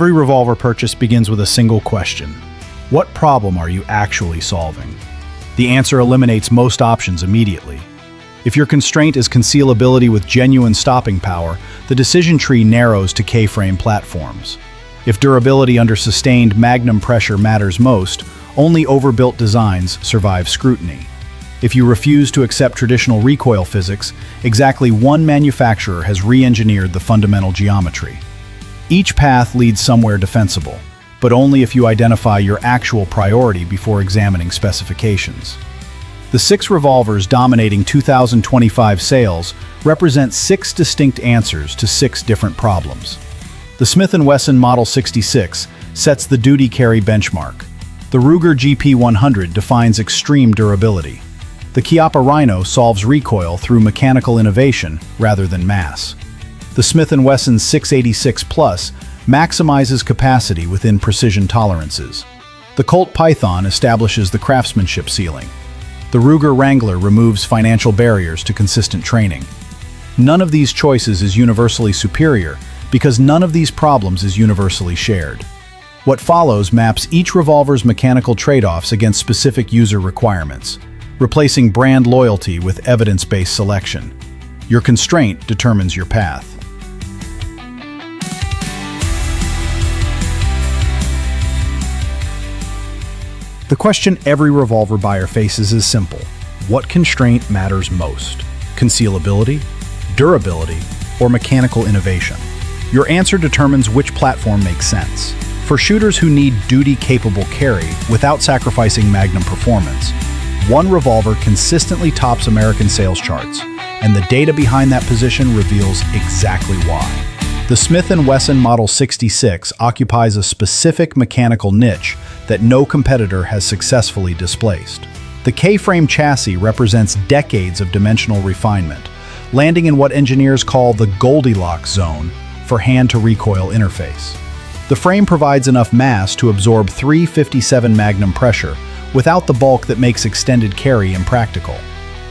Every revolver purchase begins with a single question. What problem are you actually solving? The answer eliminates most options immediately. If your constraint is concealability with genuine stopping power, the decision tree narrows to K-frame platforms. If durability under sustained magnum pressure matters most, only overbuilt designs survive scrutiny. If you refuse to accept traditional recoil physics, exactly one manufacturer has re-engineered the fundamental geometry. Each path leads somewhere defensible, but only if you identify your actual priority before examining specifications. The 6 revolvers dominating 2025 sales represent 6 distinct answers to 6 different problems. The Smith Wesson Model 66 sets the duty carry benchmark. The Ruger GP100 defines extreme durability. The Chiappa Rhino solves recoil through mechanical innovation rather than mass. The Smith & Wesson 686 Plus maximizes capacity within precision tolerances. The Colt Python establishes the craftsmanship ceiling. The Ruger Wrangler removes financial barriers to consistent training. None of these choices is universally superior because none of these problems is universally shared. What follows maps each revolver's mechanical trade-offs against specific user requirements, replacing brand loyalty with evidence-based selection. Your constraint determines your path. The question every revolver buyer faces is simple. What constraint matters most? Concealability, durability, or mechanical innovation? Your answer determines which platform makes sense. For shooters who need duty-capable carry without sacrificing magnum performance, one revolver consistently tops American sales charts, and the data behind that position reveals exactly why. The Smith & Wesson Model 66 occupies a specific mechanical niche that no competitor has successfully displaced. The K-frame chassis represents decades of dimensional refinement, landing in what engineers call the Goldilocks zone for hand-to-recoil interface. The frame provides enough mass to absorb 357 magnum pressure without the bulk that makes extended carry impractical.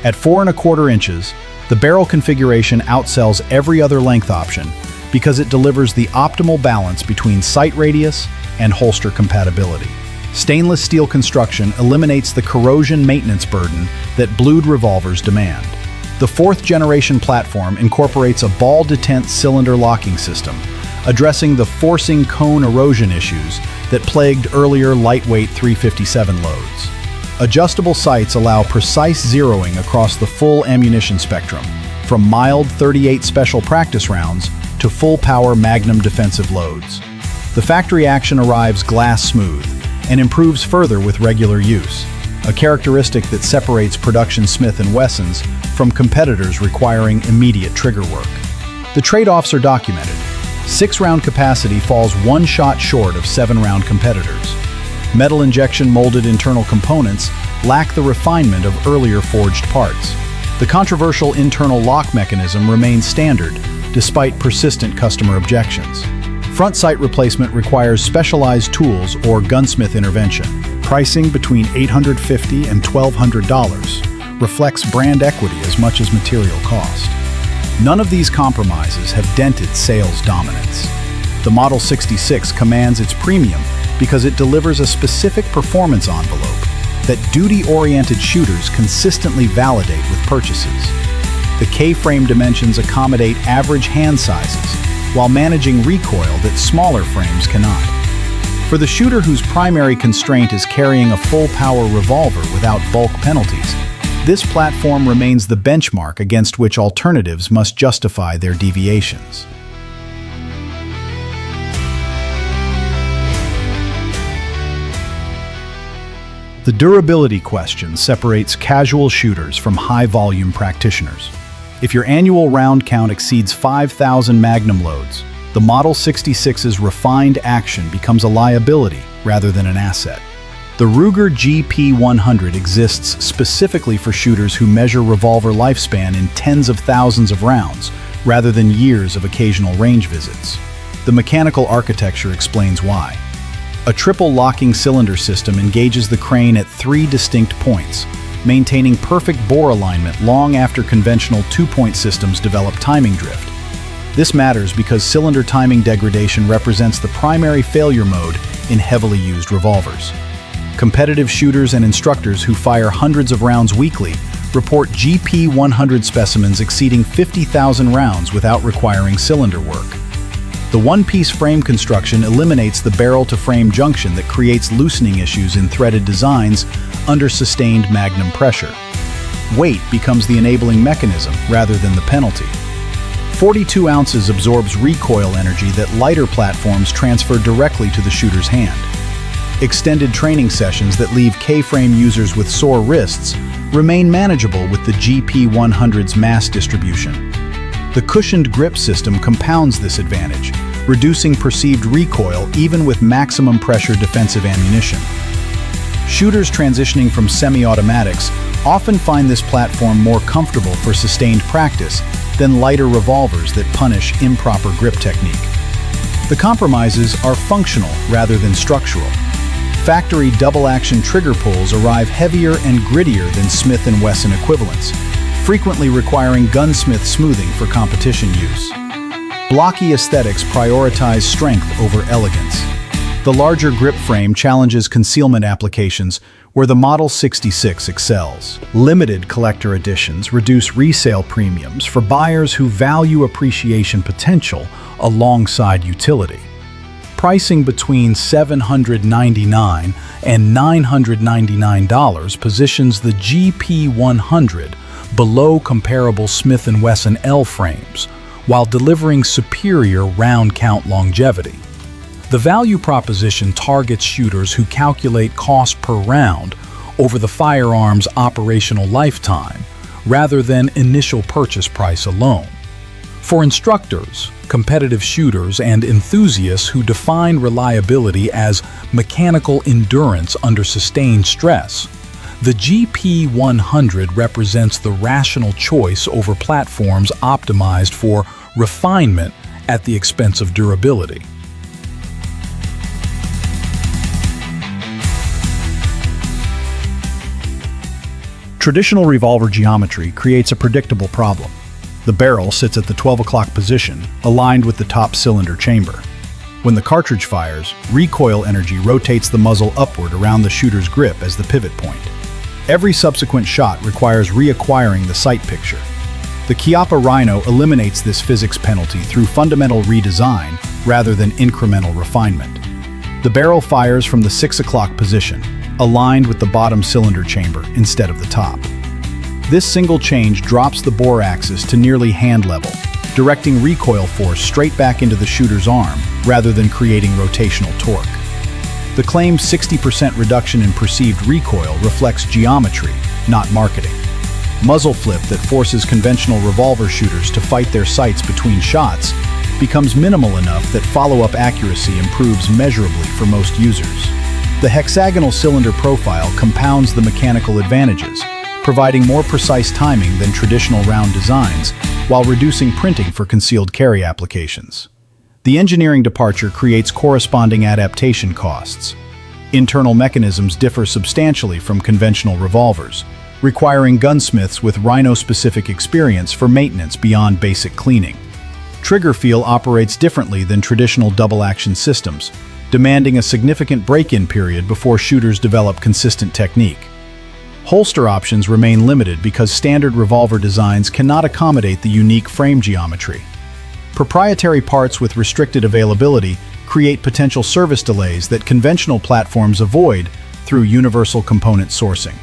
At 4¼ inches, the barrel configuration outsells every other length option because it delivers the optimal balance between sight radius and holster compatibility. Stainless steel construction eliminates the corrosion maintenance burden that blued revolvers demand. The 4th-generation platform incorporates a ball detent cylinder locking system, addressing the forcing cone erosion issues that plagued earlier lightweight 357 loads. Adjustable sights allow precise zeroing across the full ammunition spectrum, from mild .38 special practice rounds to full-power Magnum defensive loads. The factory action arrives glass smooth and improves further with regular use, a characteristic that separates production Smith & Wessons from competitors requiring immediate trigger work. The trade-offs are documented. 6-round capacity falls 1 shot short of 7-round competitors. Metal injection molded internal components lack the refinement of earlier forged parts. The controversial internal lock mechanism remains standard despite persistent customer objections. Front sight replacement requires specialized tools or gunsmith intervention. Pricing between $850 and $1,200 reflects brand equity as much as material cost. None of these compromises have dented sales dominance. The Model 66 commands its premium because it delivers a specific performance envelope that duty-oriented shooters consistently validate with purchases. The K-frame dimensions accommodate average hand sizes while managing recoil that smaller frames cannot. For the shooter whose primary constraint is carrying a full-power revolver without bulk penalties, this platform remains the benchmark against which alternatives must justify their deviations. The durability question separates casual shooters from high-volume practitioners. If your annual round count exceeds 5,000 Magnum loads, the Model 66's refined action becomes a liability rather than an asset. The Ruger GP100 exists specifically for shooters who measure revolver lifespan in tens of thousands of rounds rather than years of occasional range visits. The mechanical architecture explains why. A triple locking cylinder system engages the crane at 3 distinct points, maintaining perfect bore alignment long after conventional 2-point systems develop timing drift. This matters because cylinder timing degradation represents the primary failure mode in heavily used revolvers. Competitive shooters and instructors who fire hundreds of rounds weekly report GP100 specimens exceeding 50,000 rounds without requiring cylinder work. The one-piece frame construction eliminates the barrel-to-frame junction that creates loosening issues in threaded designs under sustained magnum pressure. Weight becomes the enabling mechanism rather than the penalty. 42 ounces absorbs recoil energy that lighter platforms transfer directly to the shooter's hand. Extended training sessions that leave K-frame users with sore wrists remain manageable with the GP100's mass distribution. The cushioned grip system compounds this advantage, reducing perceived recoil even with maximum pressure defensive ammunition. Shooters transitioning from semi-automatics often find this platform more comfortable for sustained practice than lighter revolvers that punish improper grip technique. The compromises are functional rather than structural. Factory double-action trigger pulls arrive heavier and grittier than Smith & Wesson equivalents, frequently requiring gunsmith smoothing for competition use. Blocky aesthetics prioritize strength over elegance. The larger grip frame challenges concealment applications where the Model 66 excels. Limited collector editions reduce resale premiums for buyers who value appreciation potential alongside utility. Pricing between $799 and $999 positions the GP100 below comparable Smith & Wesson L frames, while delivering superior round count longevity. The value proposition targets shooters who calculate cost per round over the firearm's operational lifetime, rather than initial purchase price alone. For instructors, competitive shooters, and enthusiasts who define reliability as mechanical endurance under sustained stress, the GP100 represents the rational choice over platforms optimized for refinement at the expense of durability. Traditional revolver geometry creates a predictable problem. The barrel sits at the 12 o'clock position, aligned with the top cylinder chamber. When the cartridge fires, recoil energy rotates the muzzle upward around the shooter's grip as the pivot point. Every subsequent shot requires reacquiring the sight picture. The Chiappa Rhino eliminates this physics penalty through fundamental redesign rather than incremental refinement. The barrel fires from the 6 o'clock position, aligned with the bottom cylinder chamber instead of the top. This single change drops the bore axis to nearly hand level, directing recoil force straight back into the shooter's arm rather than creating rotational torque. The claimed 60% reduction in perceived recoil reflects geometry, not marketing. Muzzle flip that forces conventional revolver shooters to fight their sights between shots becomes minimal enough that follow-up accuracy improves measurably for most users. The hexagonal cylinder profile compounds the mechanical advantages, providing more precise timing than traditional round designs while reducing printing for concealed carry applications. The engineering departure creates corresponding adaptation costs. Internal mechanisms differ substantially from conventional revolvers, requiring gunsmiths with Rhino-specific experience for maintenance beyond basic cleaning. Trigger feel operates differently than traditional double-action systems, demanding a significant break-in period before shooters develop consistent technique. Holster options remain limited because standard revolver designs cannot accommodate the unique frame geometry. Proprietary parts with restricted availability create potential service delays that conventional platforms avoid through universal component sourcing.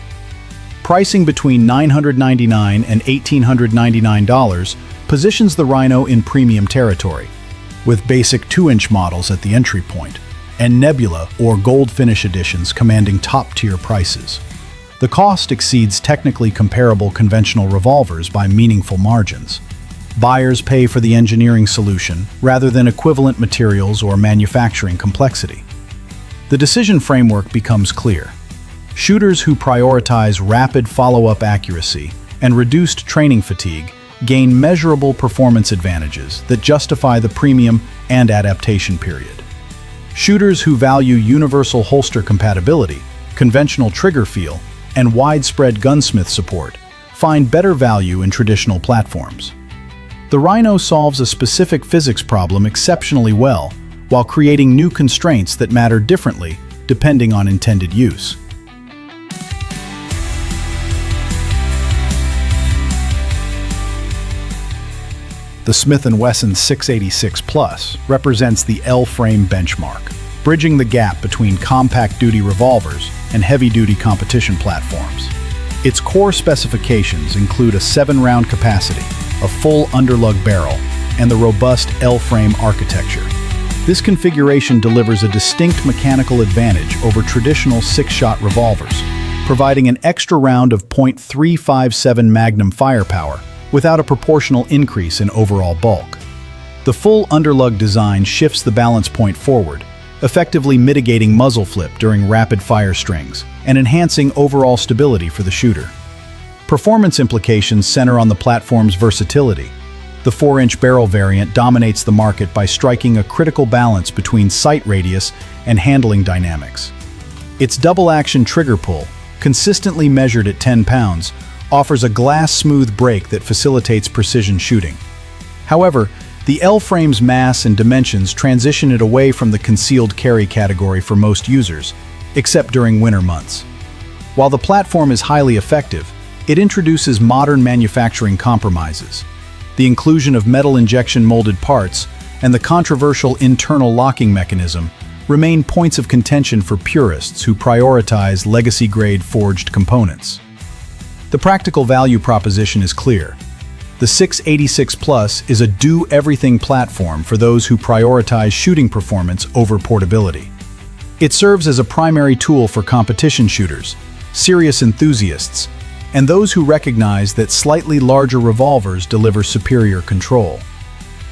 Pricing between $999 and $1,899 positions the Rhino in premium territory, with basic 2-inch models at the entry point, and Nebula or Gold Finish editions commanding top-tier prices. The cost exceeds technically comparable conventional revolvers by meaningful margins. Buyers pay for the engineering solution rather than equivalent materials or manufacturing complexity. The decision framework becomes clear. Shooters who prioritize rapid follow-up accuracy and reduced training fatigue gain measurable performance advantages that justify the premium and adaptation period. Shooters who value universal holster compatibility, conventional trigger feel, and widespread gunsmith support find better value in traditional platforms. The The Rhino solves a specific physics problem exceptionally well, while creating new constraints that matter differently depending on intended use. The Smith Wesson 686 Plus represents the L-frame benchmark, bridging the gap between compact-duty revolvers and heavy-duty competition platforms. Its core specifications include a 7-round capacity, a full underlug barrel, and the robust L-frame architecture. This configuration delivers a distinct mechanical advantage over traditional 6-shot revolvers, providing an extra round of .357 magnum firepower without a proportional increase in overall bulk. The full underlug design shifts the balance point forward, effectively mitigating muzzle flip during rapid fire strings and enhancing overall stability for the shooter. Performance implications center on the platform's versatility. The 4-inch barrel variant dominates the market by striking a critical balance between sight radius and handling dynamics. Its double-action trigger pull, consistently measured at 10 pounds, offers a glass-smooth break that facilitates precision shooting. However, the L-frame's mass and dimensions transition it away from the concealed carry category for most users, except during winter months. While the platform is highly effective, it introduces modern manufacturing compromises. The inclusion of metal injection molded parts and the controversial internal locking mechanism remain points of contention for purists who prioritize legacy-grade forged components. The practical value proposition is clear. The 686 Plus is a do-everything platform for those who prioritize shooting performance over portability. It serves as a primary tool for competition shooters, serious enthusiasts, and those who recognize that slightly larger revolvers deliver superior control.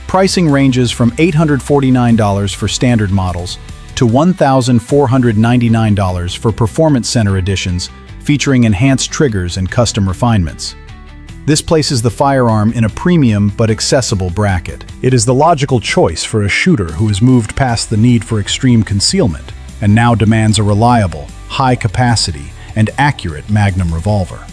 Pricing ranges from $849 for standard models to $1,499 for Performance Center editions featuring enhanced triggers and custom refinements. This places the Firearm in a premium but accessible bracket. It is the logical choice for a shooter who has moved past the need for extreme concealment and now demands a reliable, high-capacity, and accurate magnum revolver.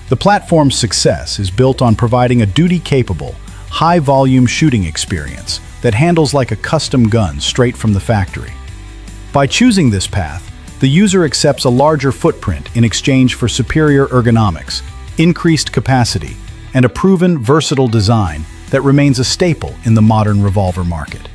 The platform's success is built on providing a duty-capable, high-volume shooting experience that handles like a custom gun straight from the factory. By choosing this path, the user accepts a larger footprint in exchange for superior ergonomics, increased capacity, and a proven, versatile design that remains a staple in the modern revolver market.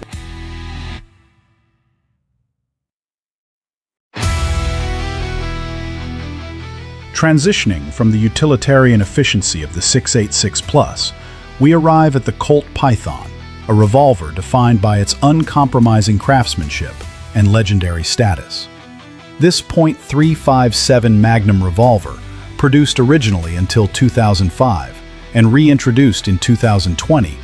Transitioning from the utilitarian efficiency of the 686 Plus, we arrive at the Colt Python, a revolver defined by its uncompromising craftsmanship and legendary status. This .357 Magnum revolver, produced originally until 2005 and reintroduced in 2020,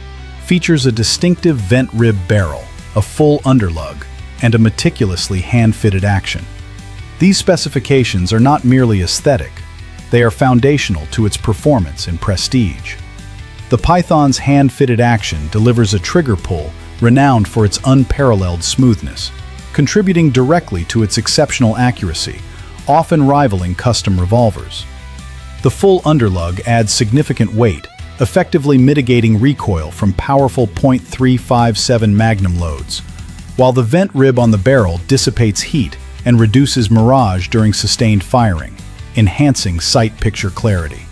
features a distinctive vent rib barrel, a full underlug, and a meticulously hand-fitted action. These specifications are not merely aesthetic, they are foundational to its performance and prestige. The Python's hand-fitted action delivers a trigger pull renowned for its unparalleled smoothness, contributing directly to its exceptional accuracy, often rivaling custom revolvers. The full underlug adds significant weight, effectively mitigating recoil from powerful .357 Magnum loads, while the vent rib on the barrel dissipates heat and reduces mirage during sustained firing, enhancing sight picture clarity.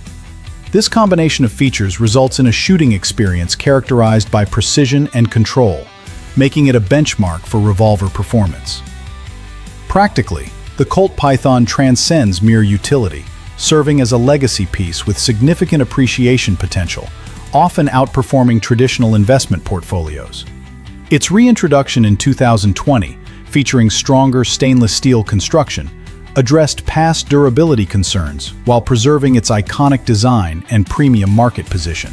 This combination of features results in a shooting experience characterized by precision and control, making it a benchmark for revolver performance. Practically, the Colt Python transcends mere utility, serving as a legacy piece with significant appreciation potential, often outperforming traditional investment portfolios. Its reintroduction in 2020, featuring stronger stainless steel construction, addressed past durability concerns while preserving its iconic design and premium market position.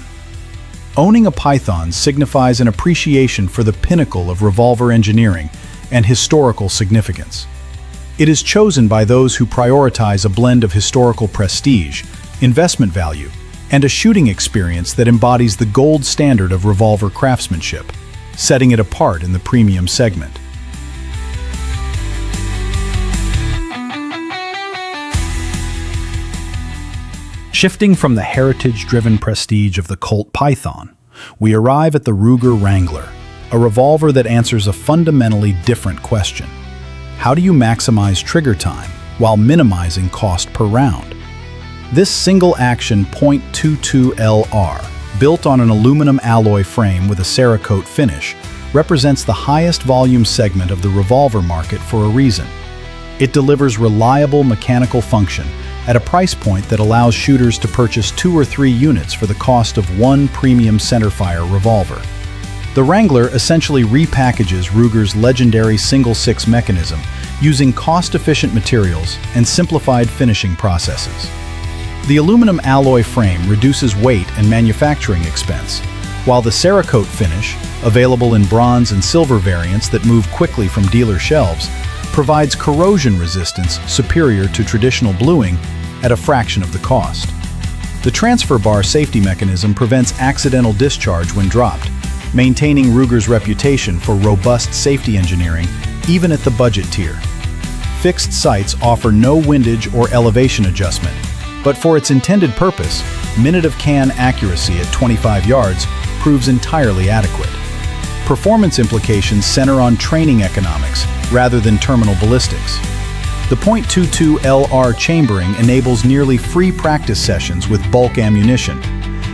Owning a Python signifies an appreciation for the pinnacle of revolver engineering and historical significance. It is chosen by those who prioritize a blend of historical prestige, investment value, and a shooting experience that embodies the gold standard of revolver craftsmanship, setting it apart in the premium segment. Shifting from the heritage-driven prestige of the Colt Python, we arrive at the Ruger Wrangler, a revolver that answers a fundamentally different question. How do you maximize trigger time while minimizing cost per round? This single-action .22 LR, built on an aluminum alloy frame with a Cerakote finish, represents the highest volume segment of the revolver market for a reason. It delivers reliable mechanical function at a price point that allows shooters to purchase 2 or 3 units for the cost of one premium centerfire revolver. The Wrangler essentially repackages Ruger's legendary single-6 mechanism using cost-efficient materials and simplified finishing processes. The aluminum alloy frame reduces weight and manufacturing expense, while the Cerakote finish, available in bronze and silver variants that move quickly from dealer shelves, provides corrosion resistance superior to traditional bluing at a fraction of the cost. The transfer bar safety mechanism prevents accidental discharge when dropped, maintaining Ruger's reputation for robust safety engineering even at the budget tier. Fixed sights offer no windage or elevation adjustment, but for its intended purpose, minute of can accuracy at 25 yards proves entirely adequate. Performance implications center on training economics rather than terminal ballistics. The .22 LR chambering enables nearly free practice sessions with bulk ammunition,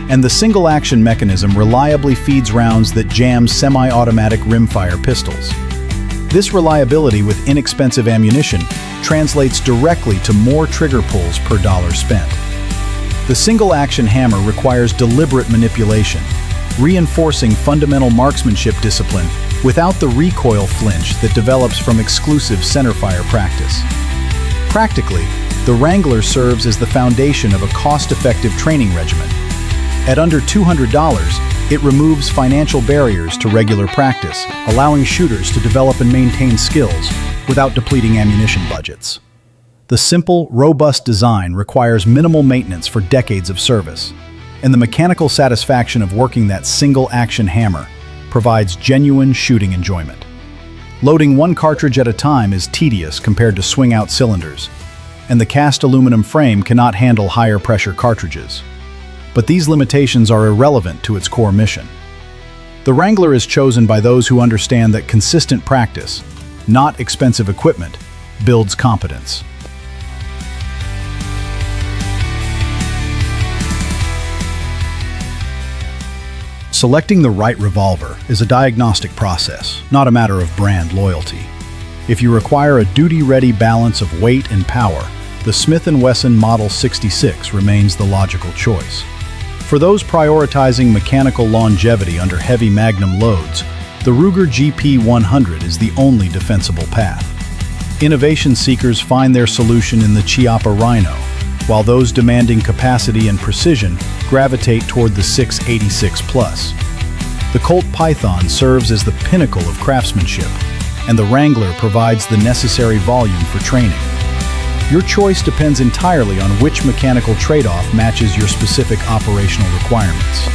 and the single-action mechanism reliably feeds rounds that jam semi-automatic rimfire pistols. This reliability with inexpensive ammunition translates directly to more trigger pulls per dollar spent. The single-action hammer requires deliberate manipulation, reinforcing fundamental marksmanship discipline without the recoil flinch that develops from exclusive centerfire practice. Practically, the Wrangler serves as the foundation of a cost-effective training regimen. At under $200, it removes financial barriers to regular practice, allowing shooters to develop and maintain skills without depleting ammunition budgets. The simple, robust design requires minimal maintenance for decades of service, and the mechanical satisfaction of working that single-action hammer provides genuine shooting enjoyment. Loading one cartridge at a time is tedious compared to swing-out cylinders, and the cast aluminum frame cannot handle higher pressure cartridges. But these limitations are irrelevant to its core mission. The Wrangler is chosen by those who understand that consistent practice, not expensive equipment, builds competence. Selecting the right revolver is a diagnostic process, not a matter of brand loyalty. If you require a duty-ready balance of weight and power, the Smith Wesson Model 66 remains the logical choice. For those prioritizing mechanical longevity under heavy magnum loads, the Ruger GP100 is the only defensible path. Innovation seekers find their solution in the Chiappa Rhino, while those demanding capacity and precision gravitate toward the 686 Plus. The Colt Python serves as the pinnacle of craftsmanship, and the Wrangler provides the necessary volume for training. Your choice depends entirely on which mechanical trade-off matches your specific operational requirements.